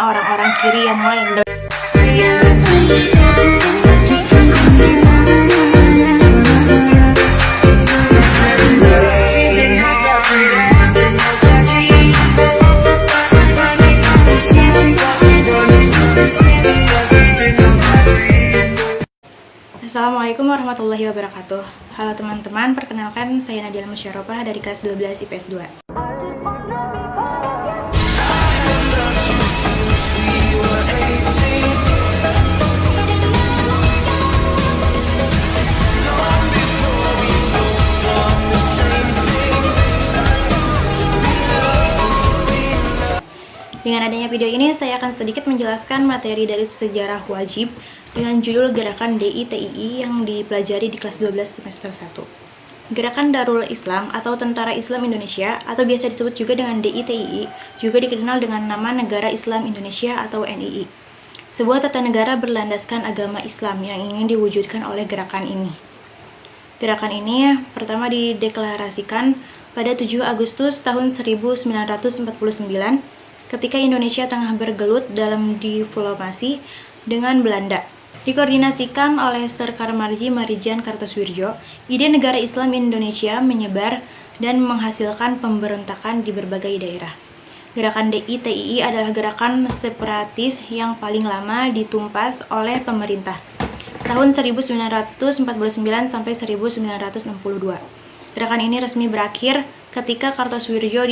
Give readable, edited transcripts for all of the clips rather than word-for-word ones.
orang-orang kiri yang mulai Assalamualaikum warahmatullahi wabarakatuh. Halo teman-teman, perkenalkan saya Nadia Musyaropah dari kelas 12 IPS 2. Dengan adanya video ini, saya akan sedikit menjelaskan materi dari sejarah wajib dengan judul Gerakan DITII yang dipelajari di kelas 12 semester 1. Gerakan Darul Islam atau Tentara Islam Indonesia atau biasa disebut juga dengan DITII juga dikenal dengan nama Negara Islam Indonesia atau NII. Sebuah tata negara berlandaskan agama Islam yang ingin diwujudkan oleh gerakan ini. Gerakan ini pertama dideklarasikan pada 7 Agustus tahun 1949 ketika Indonesia tengah bergelut dalam diplomasi dengan Belanda. Dikoordinasikan oleh Sir Karmarji Marijan Kartosoewirjo, ide negara Islam Indonesia menyebar dan menghasilkan pemberontakan di berbagai daerah. Gerakan DITII adalah gerakan separatis yang paling lama ditumpas oleh pemerintah, tahun 1949 sampai 1962. Gerakan ini resmi berakhir ketika Kartosoewirjo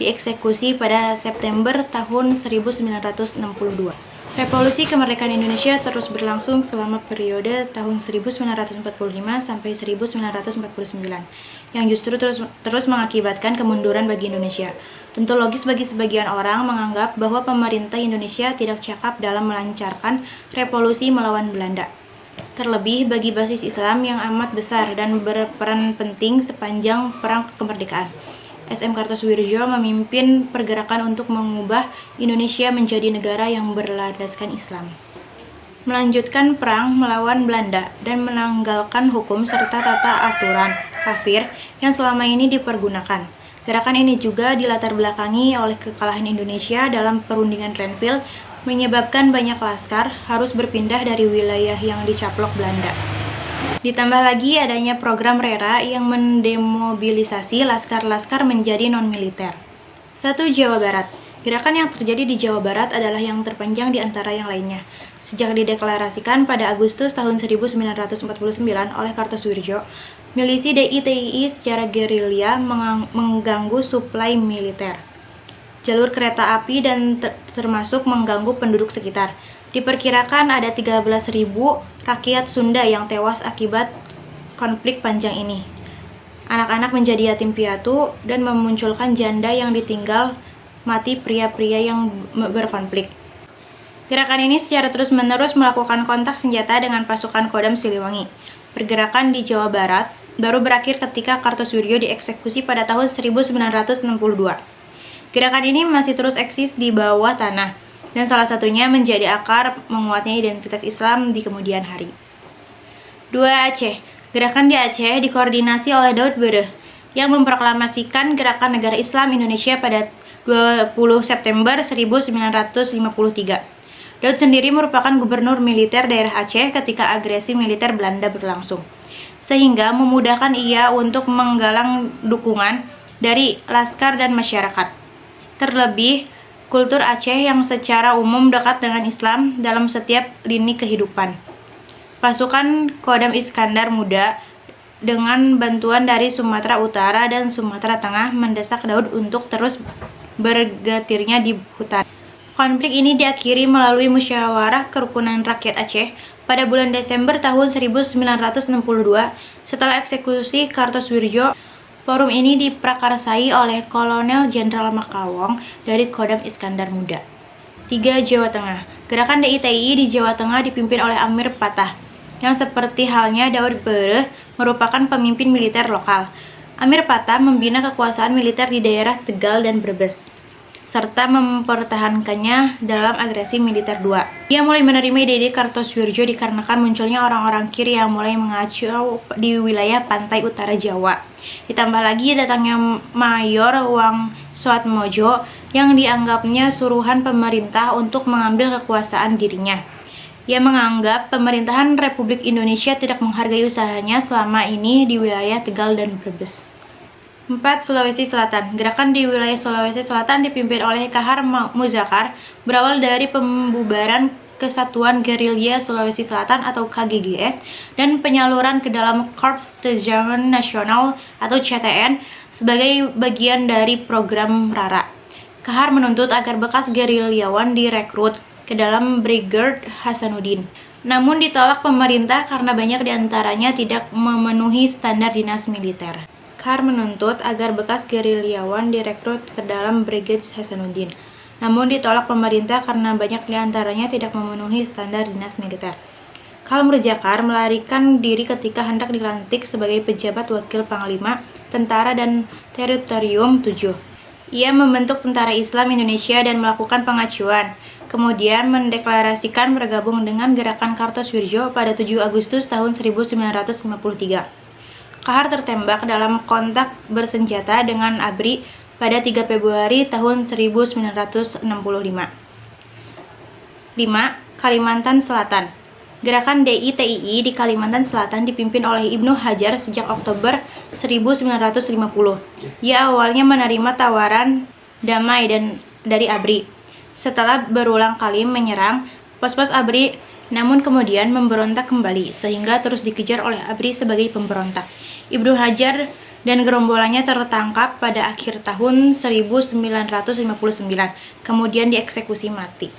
dieksekusi pada September tahun 1962. Revolusi kemerdekaan Indonesia terus berlangsung selama periode tahun 1945 sampai 1949, yang justru terus mengakibatkan kemunduran bagi Indonesia. Tentu logis bagi sebagian orang menganggap bahwa pemerintah Indonesia tidak cakap dalam melancarkan revolusi melawan Belanda. Terlebih bagi basis Islam yang amat besar dan berperan penting sepanjang Perang Kemerdekaan. SM Kartosoewirjo memimpin pergerakan untuk mengubah Indonesia menjadi negara yang berlandaskan Islam, melanjutkan perang melawan Belanda, dan menanggalkan hukum serta tata aturan kafir yang selama ini dipergunakan. Gerakan ini juga dilatar belakangi oleh kekalahan Indonesia dalam perundingan Renville, menyebabkan banyak laskar harus berpindah dari wilayah yang dicaplok Belanda. Ditambah lagi adanya program RERA yang mendemobilisasi laskar-laskar menjadi non-militer. 1. Jawa Barat. Gerakan yang terjadi di Jawa Barat adalah yang terpanjang di antara yang lainnya. Sejak dideklarasikan pada Agustus tahun 1949 oleh Kartosoewirjo, milisi DITII secara gerilya mengganggu suplai militer, jalur kereta api, dan termasuk mengganggu penduduk sekitar. Diperkirakan ada 13.000 rakyat Sunda yang tewas akibat konflik panjang ini. Anak-anak menjadi yatim piatu dan memunculkan janda yang ditinggal mati pria-pria yang berkonflik. Gerakan ini secara terus-menerus melakukan kontak senjata dengan pasukan Kodam Siliwangi. Pergerakan di Jawa Barat baru berakhir ketika Kartosoewirjo dieksekusi pada tahun 1962. Gerakan ini masih terus eksis di bawah tanah, dan salah satunya menjadi akar menguatnya identitas Islam di kemudian hari. 2. Aceh. Gerakan di Aceh dikoordinasi oleh Daud Bereh, yang memproklamasikan Gerakan Negara Islam Indonesia pada 20 September 1953. Daud sendiri merupakan gubernur militer daerah Aceh ketika agresi militer Belanda berlangsung, sehingga memudahkan ia untuk menggalang dukungan dari laskar dan masyarakat. Terlebih, kultur Aceh yang secara umum dekat dengan Islam dalam setiap lini kehidupan. Pasukan Kodam Iskandar Muda dengan bantuan dari Sumatera Utara dan Sumatera Tengah mendesak Daud untuk terus bergetirnya di hutan. Konflik ini diakhiri melalui musyawarah kerukunan rakyat Aceh pada bulan Desember tahun 1962 setelah eksekusi Kartosoewirjo. Forum ini diprakarsai oleh Kolonel Jenderal Makawong dari Kodam Iskandar Muda. 3. Jawa Tengah. Gerakan DITII di Jawa Tengah dipimpin oleh Amir Patah, yang seperti halnya Daud Bereh merupakan pemimpin militer lokal. Amir Patah membina kekuasaan militer di daerah Tegal dan Brebes, serta mempertahankannya dalam agresi militer 2. Ia mulai menerima ide Kartosoewirjo dikarenakan munculnya orang-orang kiri yang mulai mengacau di wilayah pantai utara Jawa. Ditambah lagi datangnya Mayor Wang Soatmojo yang dianggapnya suruhan pemerintah untuk mengambil kekuasaan dirinya. Ia menganggap pemerintahan Republik Indonesia tidak menghargai usahanya selama ini di wilayah Tegal dan Brebes. 4. Sulawesi Selatan. Gerakan di wilayah Sulawesi Selatan dipimpin oleh Kahar Muzakar berawal dari pembubaran Kesatuan Gerilya Sulawesi Selatan atau KGGS dan penyaluran ke dalam Korps Tegangan Nasional atau CTN sebagai bagian dari program RARA. Kahar menuntut agar bekas gerilyawan direkrut ke dalam Brigade Hasanuddin. Namun ditolak pemerintah karena banyak diantaranya tidak memenuhi standar dinas militer. Kahar menuntut agar bekas gerilyawan direkrut ke dalam Brigade Hasanuddin. Namun ditolak pemerintah karena banyak diantaranya tidak memenuhi standar dinas militer. Kahar Murjakar melarikan diri ketika hendak dilantik sebagai pejabat wakil panglima tentara dan teritorium 7. Ia membentuk Tentara Islam Indonesia dan melakukan pengacuan, kemudian mendeklarasikan bergabung dengan Gerakan Kartosoewirjo pada 7 Agustus tahun 1953. Kahar tertembak dalam kontak bersenjata dengan ABRI pada 3 Februari tahun 1965. 5. Kalimantan Selatan. Gerakan DI-TII di Kalimantan Selatan dipimpin oleh Ibnu Hajar sejak Oktober 1950. Ia awalnya menerima tawaran damai dari ABRI. Setelah berulang kali menyerang pos-pos ABRI, namun kemudian memberontak kembali, sehingga terus dikejar oleh ABRI sebagai pemberontak. Ibnu Hajar dan gerombolannya tertangkap pada akhir tahun 1959, kemudian dieksekusi mati.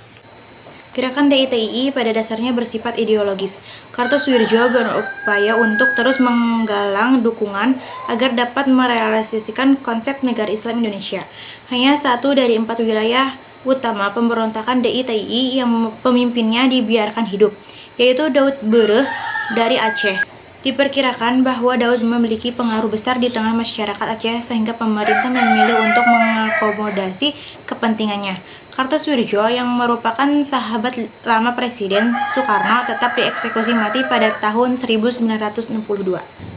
Gerakan DI-TII pada dasarnya bersifat ideologis. Kartosoewirjo berupaya untuk terus menggalang dukungan agar dapat merealisasikan konsep negara Islam Indonesia. Hanya satu dari 4 wilayah utama pemberontakan DI-TII yang pemimpinnya dibiarkan hidup, yaitu Daud Bereh dari Aceh. Diperkirakan bahwa Daud memiliki pengaruh besar di tengah masyarakat Aceh sehingga pemerintah memilih untuk mengakomodasi kepentingannya. Kartosoewirjo yang merupakan sahabat lama Presiden Soekarno tetap dieksekusi mati pada tahun 1962.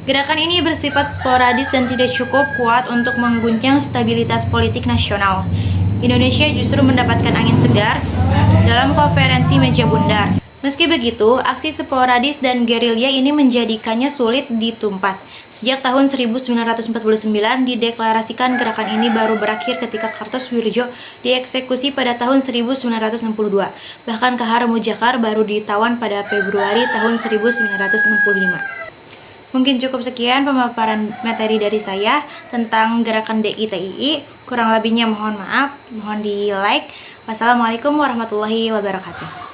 Gerakan ini bersifat sporadis dan tidak cukup kuat untuk mengguncang stabilitas politik nasional. Indonesia justru mendapatkan angin segar dalam konferensi meja bundar. Meski begitu, aksi sporadis dan gerilya ini menjadikannya sulit ditumpas. Sejak tahun 1949 dideklarasikan gerakan ini baru berakhir ketika Kartosoewirjo dieksekusi pada tahun 1962. Bahkan Kahar Muzakar baru ditawan pada Februari tahun 1965. Mungkin cukup sekian pemaparan materi dari saya tentang gerakan DI-TII. Kurang lebihnya mohon maaf, mohon di like. Wassalamualaikum warahmatullahi wabarakatuh.